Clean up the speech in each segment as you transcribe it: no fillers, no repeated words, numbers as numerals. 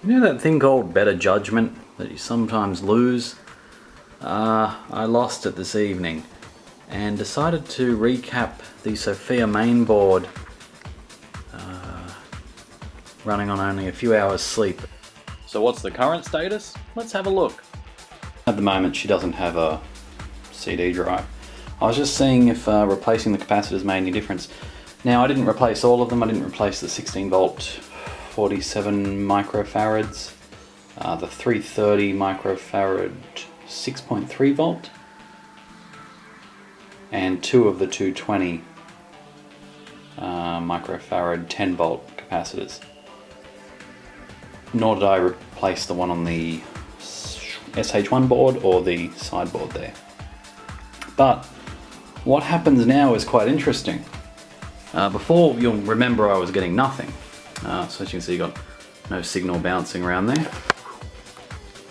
You know that thing called better judgment that you sometimes lose? I lost it this evening and decided to recap the Sophia mainboard running on only a few hours sleep. So what's the current status? Let's have a look. At the moment she doesn't have a CD drive. I was just seeing if replacing the capacitors made any difference. Now I didn't replace all of them. I didn't replace the 16 volt 47 microfarads, the 330 microfarad 6.3 volt, and two of the 220 microfarad 10 volt capacitors. Nor did I replace the one on the SH1 board or the sideboard there. But what happens now is quite interesting. Before, you'll remember I was getting nothing. So as you can see, you got no signal bouncing around there.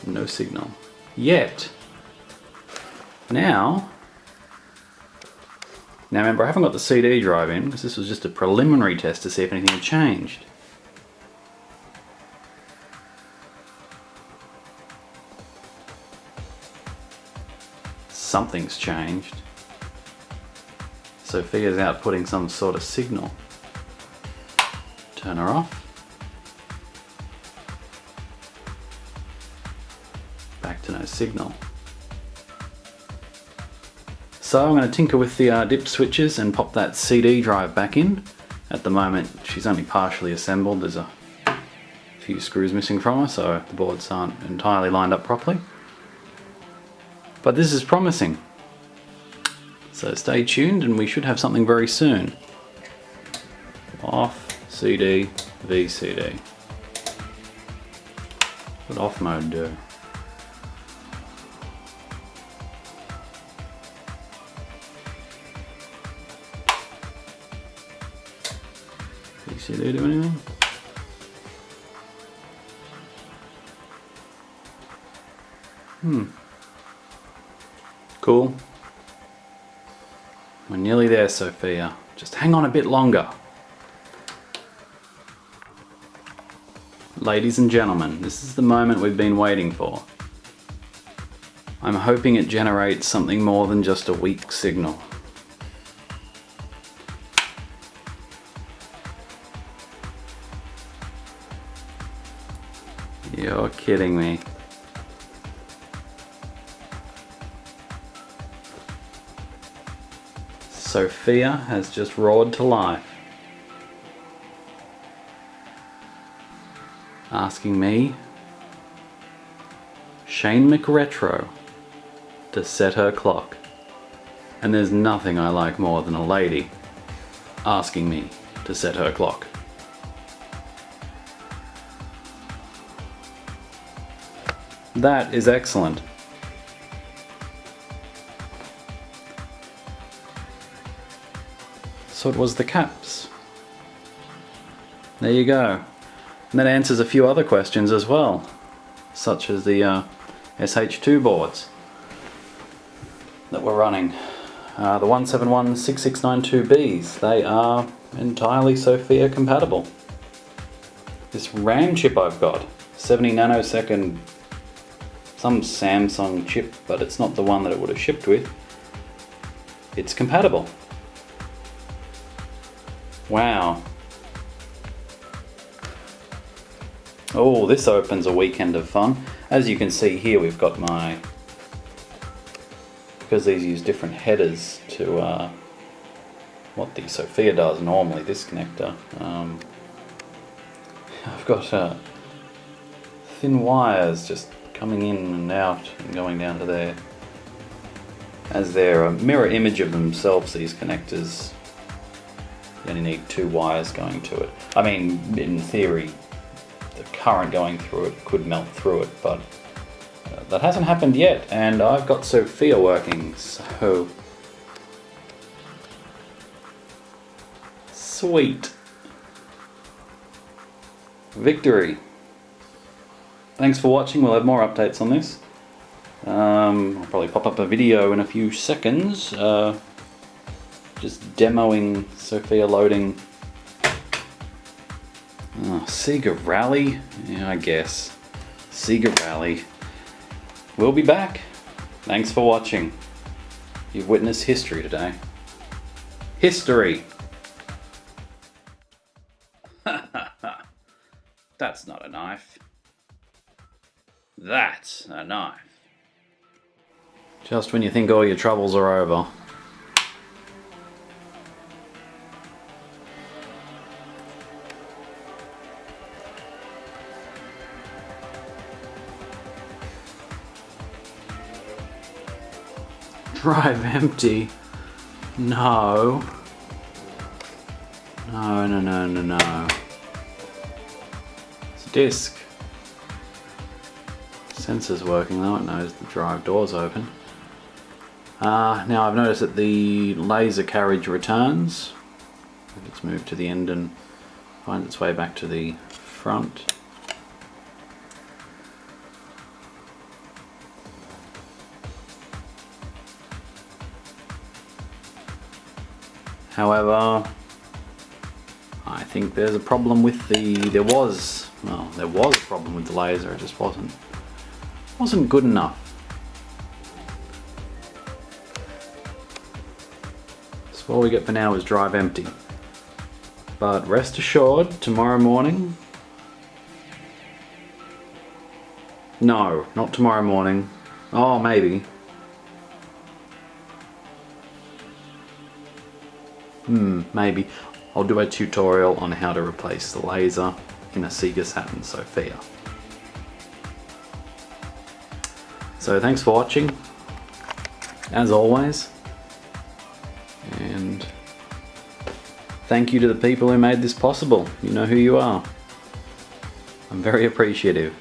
No signal. Yet, now remember I haven't got the CD drive in because this was just a preliminary test to see if anything had changed. Something's changed. Sophia's outputting some sort of signal. Turn her off. Back to no signal. So I'm going to tinker with the dip switches and pop that CD drive back in. At the moment she's only partially assembled. There's a few screws missing from her, so the boards aren't entirely lined up properly. But this is promising. So stay tuned and we should have something very soon. Off, CD, VCD. What off mode do? VCD do anything? Cool. We're nearly there, Sophia. Just hang on a bit longer. Ladies and gentlemen, this is the moment we've been waiting for. I'm hoping it generates something more than just a weak signal. You're kidding me. Sophia has just roared to life, asking me, Shane McRetro, to set her clock. And there's nothing I like more than a lady asking me to set her clock. That is excellent. So it was the caps. There you go. And that answers a few other questions as well, such as the SH2 boards that we're running. The 1716692Bs, they are entirely Sophia compatible. This RAM chip I've got, 70 nanosecond, some Samsung chip, but it's not the one that it would have shipped with. It's compatible. Wow. Oh, this opens a weekend of fun. As you can see here, we've got my, because these use different headers to what the Sophia does normally, this connector. I've got thin wires just coming in and out and going down to there. As they're a mirror image of themselves, these connectors. You only need two wires going to it. I mean, in theory, the current going through it could melt through it, but that hasn't happened yet, and I've got Sophia working, so sweet. Victory. Thanks for watching. We'll have more updates on this. I'll probably pop up a video in a few seconds. Just demoing Sophia loading. Sega Rally? Yeah, I guess. Sega Rally. We'll be back. Thanks for watching. You've witnessed history today. History! That's not a knife. That's a knife. Just when you think all your troubles are over. Drive empty. No. No. It's a disc. Sensor's working though, it knows the drive door's open. Now I've noticed that the laser carriage returns. Let's move to the end and find its way back to the front. However, I think there's a problem with there was a problem with the laser, it just wasn't good enough. So all we get for now is drive empty. But rest assured, tomorrow morning... No, not tomorrow morning. Oh, maybe. Maybe. I'll do a tutorial on how to replace the laser in a Sega Saturn Sophia. So thanks for watching, as always, and thank you to the people who made this possible. You know who you are. I'm very appreciative.